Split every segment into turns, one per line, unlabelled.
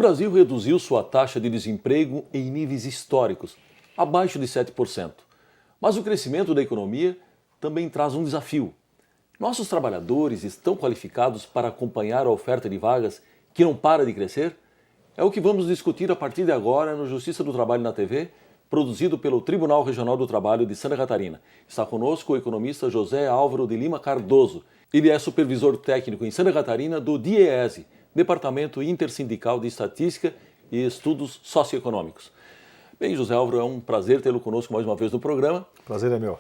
Brasil reduziu sua taxa de desemprego em níveis históricos, abaixo de 7%. Mas o crescimento da economia também traz um desafio. Nossos trabalhadores estão qualificados para acompanhar a oferta de vagas que não para de crescer? É o que vamos discutir a partir de agora no Justiça do Trabalho na TV, produzido pelo Tribunal Regional do Trabalho de Santa Catarina. Está conosco o economista José Álvaro de Lima Cardoso. Ele é supervisor técnico em Santa Catarina do DIEESE, Departamento Intersindical de Estatística e Estudos Socioeconômicos. Bem, José Álvaro, é um prazer tê-lo conosco mais uma vez no programa.
Prazer é meu.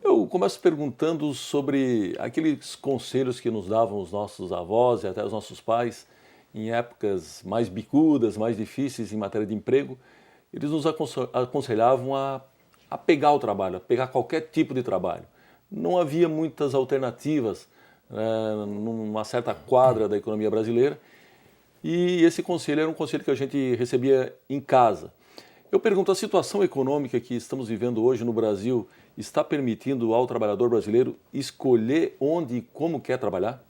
Eu começo perguntando sobre aqueles conselhos que nos davam os nossos avós e até os nossos pais em épocas mais bicudas, mais difíceis em matéria de emprego. Eles nos aconselhavam a pegar o trabalho, a pegar qualquer tipo de trabalho. Não havia muitas alternativas numa certa quadra da economia brasileira e esse conselho era um conselho que a gente recebia em casa. Eu pergunto, a situação econômica que estamos vivendo hoje no Brasil está permitindo ao trabalhador brasileiro escolher onde e como quer trabalhar?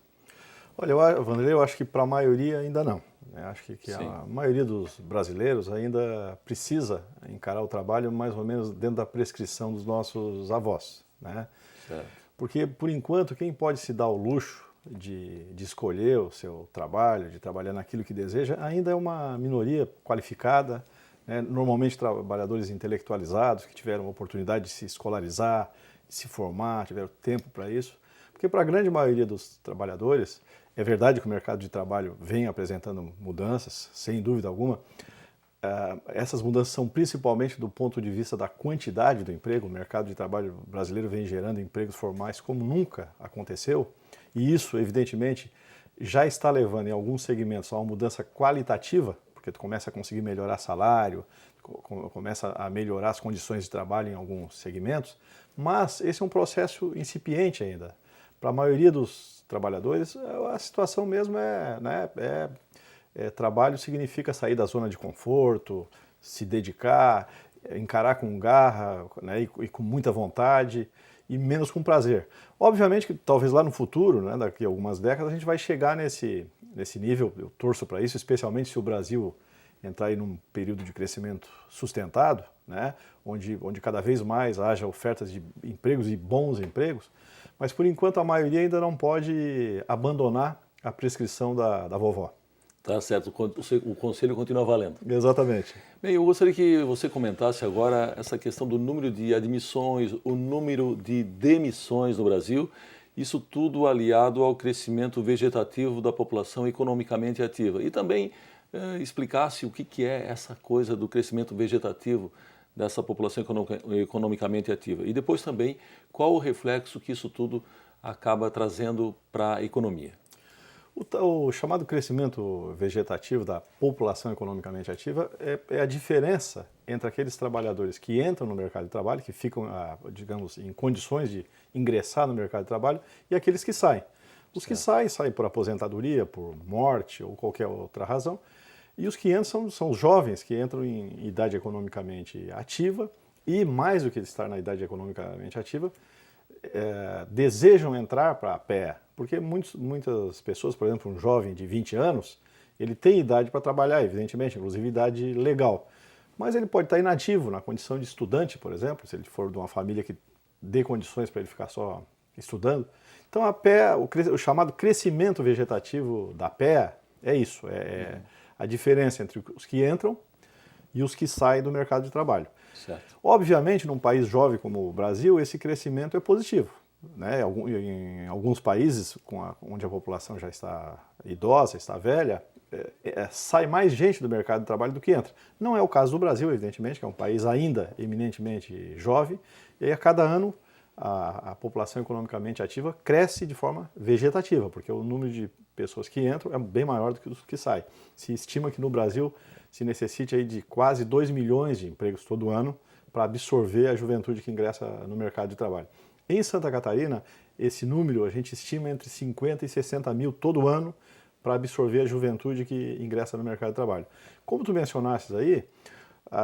Olha, Vanderlei, eu acho que para a maioria ainda não. Eu acho que a maioria dos brasileiros ainda precisa encarar o trabalho mais ou menos dentro da prescrição dos nossos avós, né?
Certo.
Porque, por enquanto, quem pode se dar o luxo de escolher o seu trabalho, de trabalhar naquilo que deseja, ainda é uma minoria qualificada, né? Normalmente trabalhadores intelectualizados que tiveram a oportunidade de se escolarizar, de se formar, tiveram tempo para isso. Porque para a grande maioria dos trabalhadores, é verdade que o mercado de trabalho vem apresentando mudanças, sem dúvida alguma. Essas mudanças são principalmente do ponto de vista da quantidade do emprego. O mercado de trabalho brasileiro vem gerando empregos formais como nunca aconteceu. E isso, evidentemente, já está levando em alguns segmentos a uma mudança qualitativa, porque tu começa a conseguir melhorar salário, começa a melhorar as condições de trabalho em alguns segmentos, mas esse é um processo incipiente ainda. Para a maioria dos trabalhadores, a situação mesmo trabalho significa sair da zona de conforto, se dedicar, encarar com garra, né, e com muita vontade e menos com prazer. Obviamente que talvez lá no futuro, né, daqui a algumas décadas, a gente vai chegar nesse nível, eu torço para isso, especialmente se o Brasil entrar aí num período de crescimento sustentado, né, onde cada vez mais haja ofertas de empregos e bons empregos, mas por enquanto a maioria ainda não pode abandonar a prescrição da vovó.
Tá certo, o conselho continua valendo.
Exatamente.
Bem, eu gostaria que você comentasse agora essa questão do número de admissões, o número de demissões no Brasil, isso tudo aliado ao crescimento vegetativo da população economicamente ativa. E também explicasse o que é essa coisa do crescimento vegetativo dessa população economicamente ativa. E depois também, qual o reflexo que isso tudo acaba trazendo para a economia.
O chamado crescimento vegetativo da população economicamente ativa é a diferença entre aqueles trabalhadores que entram no mercado de trabalho, que ficam, digamos, em condições de ingressar no mercado de trabalho, e aqueles que saem. Os que saem por aposentadoria, por morte ou qualquer outra razão, e os que entram são os jovens que entram em idade economicamente ativa e, mais do que estar na idade economicamente ativa, desejam entrar para a PE, porque muitas pessoas, por exemplo, um jovem de 20 anos, ele tem idade para trabalhar, evidentemente, inclusive idade legal, mas ele pode estar inativo na condição de estudante, por exemplo, se ele for de uma família que dê condições para ele ficar só estudando. Então a PE, o chamado crescimento vegetativo da PE é isso, a diferença entre os que entram e os que saem do mercado de trabalho.
Certo.
Obviamente, num país jovem como o Brasil, esse crescimento é positivo, né? Em alguns países onde a população já está idosa, está velha, sai mais gente do mercado de trabalho do que entra. Não é o caso do Brasil, evidentemente, que é um país ainda eminentemente jovem, e aí a cada ano a população economicamente ativa cresce de forma vegetativa, porque o número de pessoas que entram é bem maior do que os que saem. Se estima que no Brasil se necessite aí de quase 2 milhões de empregos todo ano para absorver a juventude que ingressa no mercado de trabalho. Em Santa Catarina, esse número a gente estima entre 50 e 60 mil todo ano para absorver a juventude que ingressa no mercado de trabalho. Como tu mencionaste aí,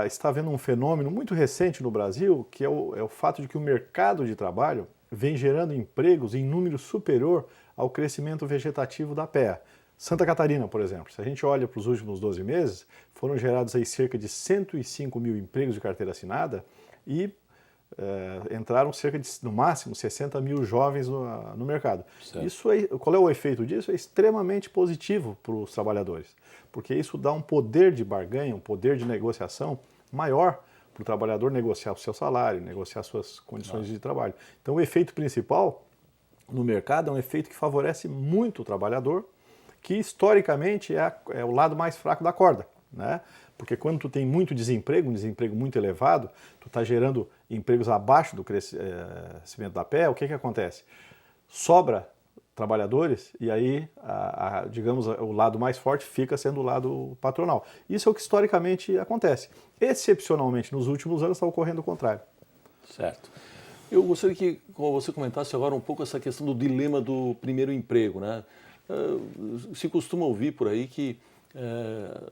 está havendo um fenômeno muito recente no Brasil, que é o fato de que o mercado de trabalho vem gerando empregos em número superior ao crescimento vegetativo da PEA. Santa Catarina, por exemplo, se a gente olha para os últimos 12 meses, foram gerados aí cerca de 105 mil empregos de carteira assinada e entraram cerca de, no máximo, 60 mil jovens no mercado. Isso qual é o efeito disso? É extremamente positivo para os trabalhadores, porque isso dá um poder de barganha, um poder de negociação maior para o trabalhador negociar o seu salário, negociar suas condições de trabalho. Então, o efeito principal no mercado é um efeito que favorece muito o trabalhador, que historicamente é o lado mais fraco da corda, né? Porque quando tu tem muito desemprego, um desemprego muito elevado, tu está gerando empregos abaixo do crescimento da pé, o que acontece? Sobra trabalhadores e aí, digamos, o lado mais forte fica sendo o lado patronal. Isso é o que historicamente acontece. Excepcionalmente, nos últimos anos está ocorrendo o contrário.
Certo. Eu gostaria que você comentasse agora um pouco essa questão do dilema do primeiro emprego, né? Se costuma ouvir por aí que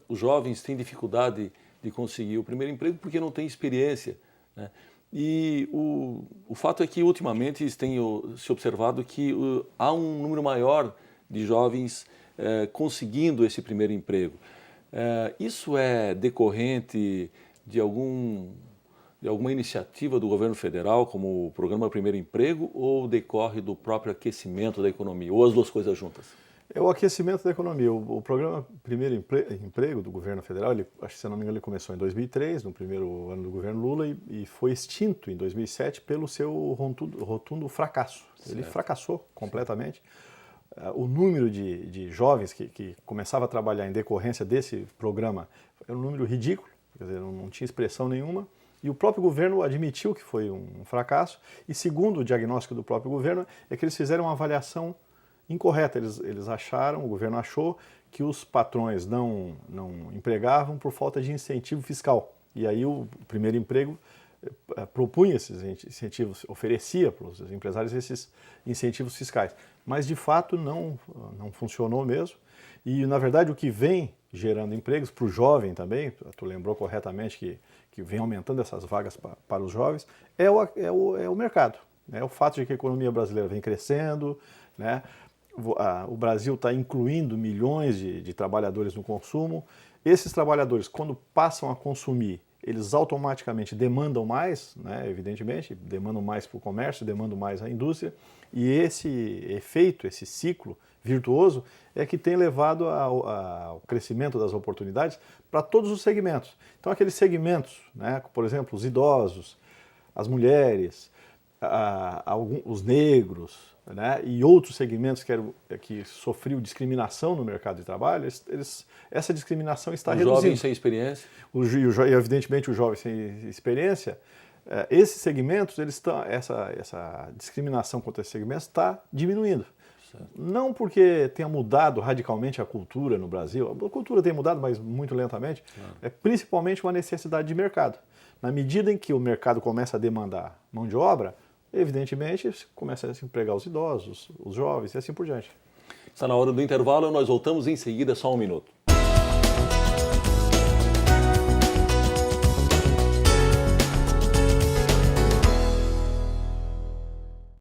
os jovens têm dificuldade de conseguir o primeiro emprego porque não têm experiência, né? E o fato é que ultimamente tem se observado que há um número maior de jovens conseguindo esse primeiro emprego. Isso é decorrente de alguma iniciativa do governo federal, como o Programa Primeiro Emprego, ou decorre do próprio aquecimento da economia, ou as duas coisas juntas?
É o aquecimento da economia. O Programa Primeiro Emprego do governo federal, acho que se não me engano, ele começou em 2003, no primeiro ano do governo Lula, e foi extinto em 2007 pelo seu rotundo fracasso. Ele fracassou completamente. O número de jovens que começava a trabalhar em decorrência desse programa era um número ridículo, quer dizer, não tinha expressão nenhuma. E o próprio governo admitiu que foi um fracasso. E segundo o diagnóstico do próprio governo, é que eles fizeram uma avaliação incorreta. Eles acharam, o governo achou, que os patrões não empregavam por falta de incentivo fiscal. E aí o primeiro emprego propunha esses incentivos, oferecia para os empresários esses incentivos fiscais. Mas de fato não funcionou mesmo. E na verdade o que vem gerando empregos para o jovem também, tu lembrou corretamente que vem aumentando essas vagas para os jovens, é o mercado. É o fato de que a economia brasileira vem crescendo, né? O Brasil está incluindo milhões de trabalhadores no consumo. Esses trabalhadores, quando passam a consumir, eles automaticamente demandam mais, né? Evidentemente, demandam mais para o comércio, demandam mais à indústria. E esse efeito, esse ciclo virtuoso, é que tem levado ao crescimento das oportunidades para todos os segmentos. Então, aqueles segmentos, né? Por exemplo, os idosos, as mulheres, os negros, né, e outros segmentos que sofriam discriminação no mercado de trabalho, essa discriminação está reduzindo.
Os jovens sem experiência?
E evidentemente os jovens sem experiência, esses segmentos, essa discriminação contra esses segmentos está diminuindo. Certo. Não porque tenha mudado radicalmente a cultura no Brasil, a cultura tem mudado, mas muito lentamente, é principalmente uma necessidade de mercado. Na medida em que o mercado começa a demandar mão de obra, evidentemente, começa a se empregar os idosos, os jovens e assim por diante.
Está na hora do intervalo, nós voltamos em seguida, só um minuto.